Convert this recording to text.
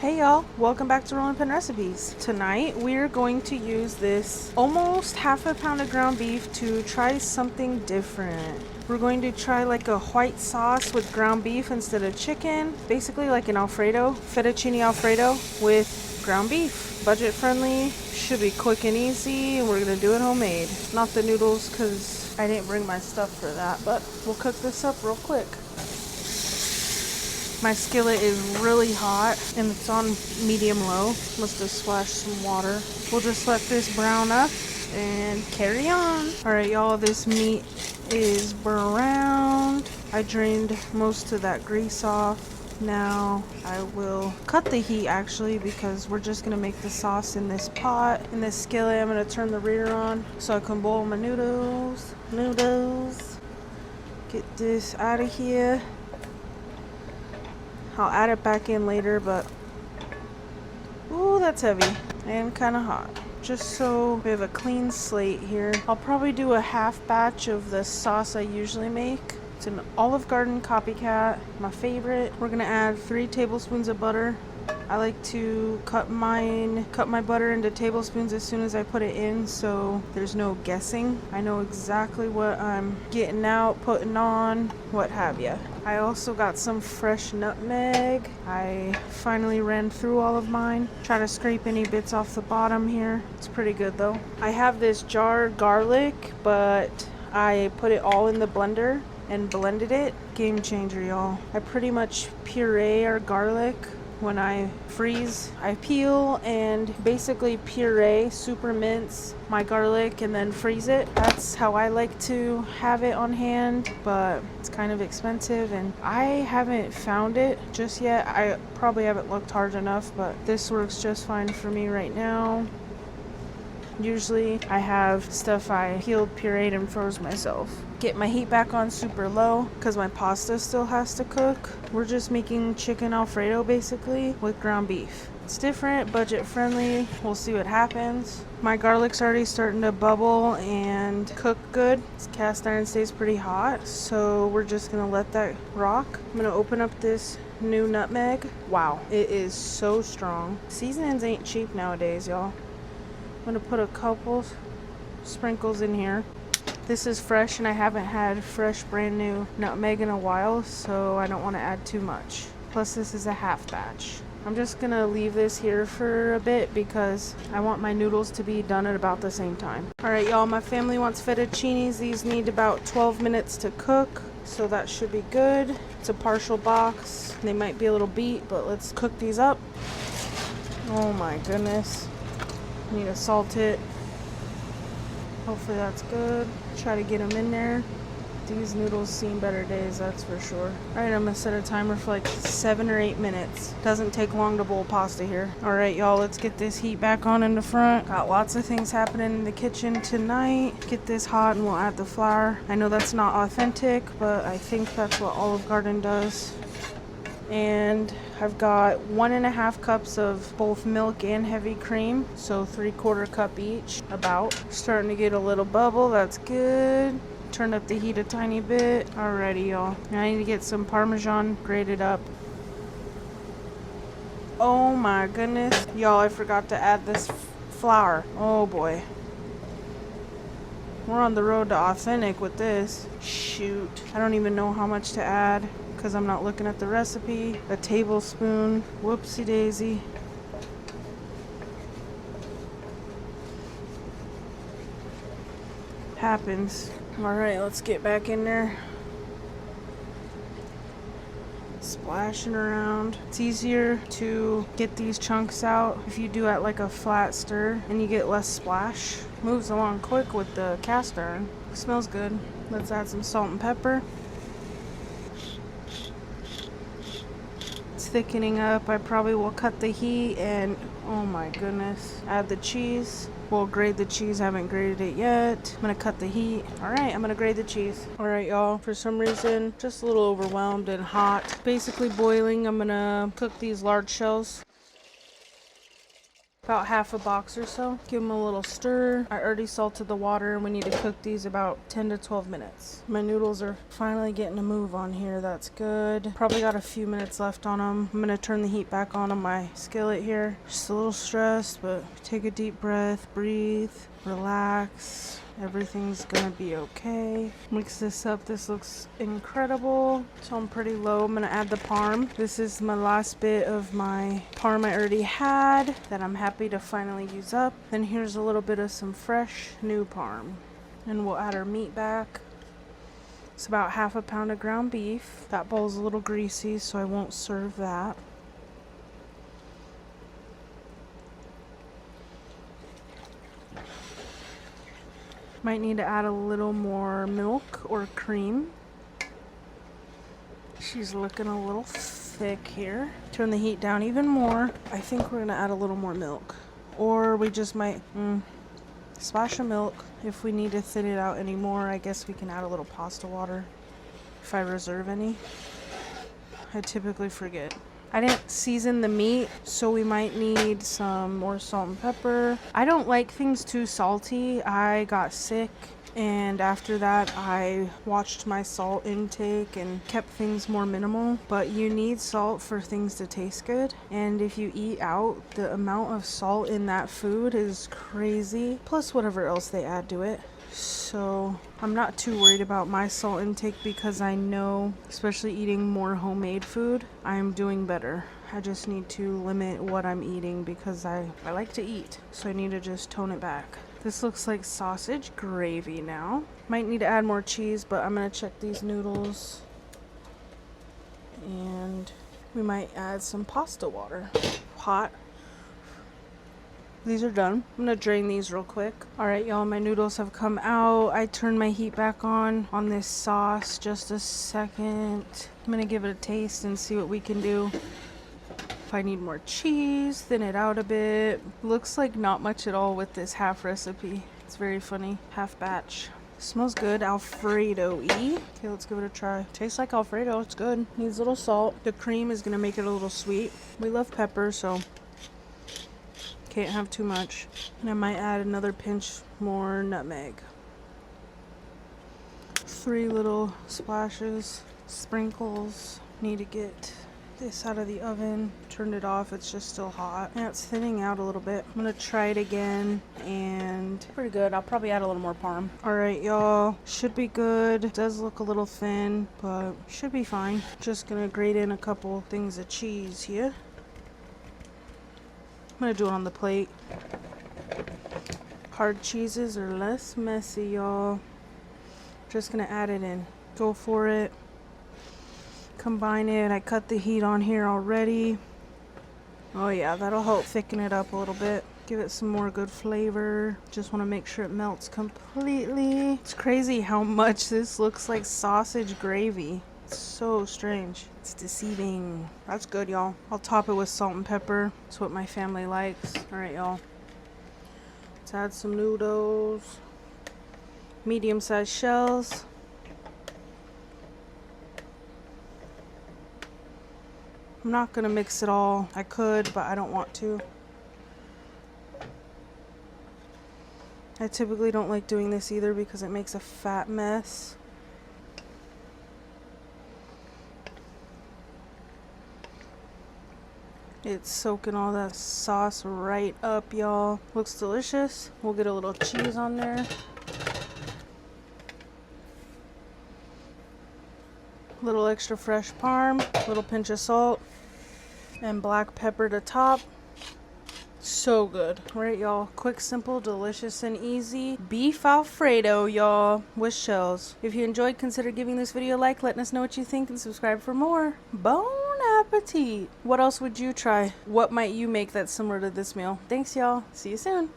Hey y'all, welcome back to Rollin' Pin Recipes. Tonight we're going to use this almost half a pound of ground beef to try something different. We're going to try like a white sauce with ground beef instead of chicken. Basically like an Alfredo, fettuccine Alfredo with ground beef. Budget friendly, should be quick and easy, and we're gonna do it homemade. Not the noodles because I didn't bring my stuff for that, but we'll cook this up real quick. My skillet is really hot and it's on medium low. Must have splashed some water. We'll just let this brown up and carry on. Alright y'all, this meat is browned. I drained most of that grease off. Now I will cut the heat actually because we're just gonna make the sauce in this pot. In this skillet, I'm gonna turn the rear on so I can boil my noodles. Get this out of here. I'll add it back in later, but ooh, that's heavy and kind of hot. Just so we have a clean slate here. I'll probably do a half batch of the sauce I usually make. It's an Olive Garden copycat, my favorite. We're gonna add 3 tablespoons of butter. I like to cut my butter into tablespoons as soon as I put it in, so there's no guessing. I know exactly what I'm getting out, putting on, what have ya. I also got some fresh nutmeg. I finally ran through all of mine. Try to scrape any bits off the bottom here. It's pretty good though. I have this jarred garlic, but I put it all in the blender and blended it. Game changer, y'all. I pretty much puree our garlic. When I freeze, I peel and basically puree, super mince my garlic and then freeze it. That's how I like to have it on hand, but it's kind of expensive and I haven't found it just yet. I probably haven't looked hard enough, but this works just fine for me right now. Usually I have stuff I peeled, pureed, and froze myself. Get my heat back on super low because my pasta still has to cook. We're just making chicken Alfredo basically with ground beef. It's different, budget friendly. We'll see what happens. My garlic's already starting to bubble and cook good. This cast iron stays pretty hot, so we're just gonna let that rock. I'm gonna open up this new nutmeg. Wow, it is so strong. Seasonings ain't cheap nowadays, y'all. I'm gonna put a couple sprinkles in here. This is fresh and I haven't had fresh brand new nutmeg in a while, so I don't want to add too much. Plus this is a half batch. I'm just gonna leave this here for a bit because I want my noodles to be done at about the same time. Alright y'all, my family wants fettuccines. These need about 12 minutes to cook, so that should be good. It's a partial box. They might be a little beat, but let's cook these up. Oh my goodness. Need to salt it. Hopefully that's good. Try to get them in there. These noodles seen better days, that's for sure. Alright, I'm gonna set a timer for like 7 or 8 minutes. Doesn't take long to boil pasta here. Alright y'all, let's get this heat back on in the front. Got lots of things happening in the kitchen tonight. Get this hot and we'll add the flour. I know that's not authentic, but I think that's what Olive Garden does. And I've got 1.5 cups of both milk and heavy cream, so 3/4 cup each. About starting to get a little bubble. That's good. Turn up the heat a tiny bit. Alrighty y'all, I need to get some Parmesan grated up. Oh my goodness y'all, I forgot to add this flour. Oh boy, we're on the road to authentic with this. Shoot, I don't even know how much to add because I'm not looking at the recipe. A tablespoon. Whoopsie daisy. Happens. Alright, let's get back in there. Splashing around. It's easier to get these chunks out if you do it like a flat stir and you get less splash. Moves along quick with the cast iron. Smells good. Let's add some salt and pepper. Thickening up. I probably will cut the heat and oh my goodness, add the cheese. We'll grate the cheese. I haven't grated it yet. I'm gonna cut the heat. Alright, I'm gonna grate the cheese. Alright y'all, for some reason just a little overwhelmed and hot, basically boiling. I'm gonna cook these large shells. about half a box or so. Give them a little stir. I already salted the water and we need to cook these about 10 to 12 minutes. My noodles are finally getting a move on here. That's good. Probably got a few minutes left on them. I'm gonna turn the heat back on my skillet here. Just a little stressed, but take a deep breath, breathe, relax. Everything's gonna be okay. Mix this up. This looks incredible. So I'm pretty low. I'm gonna add the parm. This is my last bit of my parm I already had that I'm happy to finally use up. Then here's a little bit of some fresh new parm. And we'll add our meat back. It's about half a pound of ground beef. That bowl's a little greasy, so I won't serve that. Might need to add a little more milk or cream. She's looking a little thick here. Turn the heat down even more. I think we're gonna add a little more milk. Or we just might splash of milk. If we need to thin it out anymore, I guess we can add a little pasta water if I reserve any. I typically forget. I didn't season the meat, so we might need some more salt and pepper. I don't like things too salty. I got sick, and after that I watched my salt intake and kept things more minimal. But you need salt for things to taste good, and if you eat out, the amount of salt in that food is crazy, plus whatever else they add to it. So I'm not too worried about my salt intake because I know, especially eating more homemade food, I'm doing better. I just need to limit what I'm eating because I like to eat, so I need to just tone it back. This looks like sausage gravy now. Might need to add more cheese, but I'm gonna check these noodles. And we might add some pasta water. Hot. These are done. I'm gonna drain these real quick. All right, y'all, my noodles have come out. I turned my heat back on this sauce. Just a second. I'm gonna give it a taste and see what we can do. If I need more cheese, thin it out a bit. Looks like not much at all with this half recipe. It's very funny. Half batch. Smells good, Alfredo-y. Okay, let's give it a try. Tastes like Alfredo, it's good. Needs a little salt. The cream is gonna make it a little sweet. We love pepper, so can't have too much. And I might add another pinch more nutmeg. 3 little splashes, sprinkles. Need to get this out of the oven. Turned it off, it's just still hot. Yeah, it's thinning out a little bit. I'm gonna try it again, and pretty good. I'll probably add a little more parm. All right, y'all, should be good. It does look a little thin, but should be fine. Just gonna grate in a couple things of cheese here. I'm gonna do it on the plate. Hard cheeses are less messy, y'all. Just gonna add it in. Go for it. Combine it. I cut the heat on here already. Oh yeah, that'll help thicken it up a little bit. Give it some more good flavor. Just want to make sure it melts completely. It's crazy how much this looks like sausage gravy. It's so strange. It's deceiving. That's good, y'all. I'll top it with salt and pepper. That's what my family likes. All right, y'all. Let's add some noodles. Medium-sized shells. I'm not gonna mix it all. I could, but I don't want to. I typically don't like doing this either because it makes a fat mess. It's soaking all that sauce right up, y'all. Looks delicious. We'll get a little cheese on there. Little extra fresh parm, little pinch of salt, and black pepper to top. So good. Right, y'all. Quick, simple, delicious, and easy. Beef Alfredo, y'all, with shells. If you enjoyed, consider giving this video a like, letting us know what you think, and subscribe for more. Bon appetit. What else would you try? What might you make that's similar to this meal? Thanks, y'all. See you soon.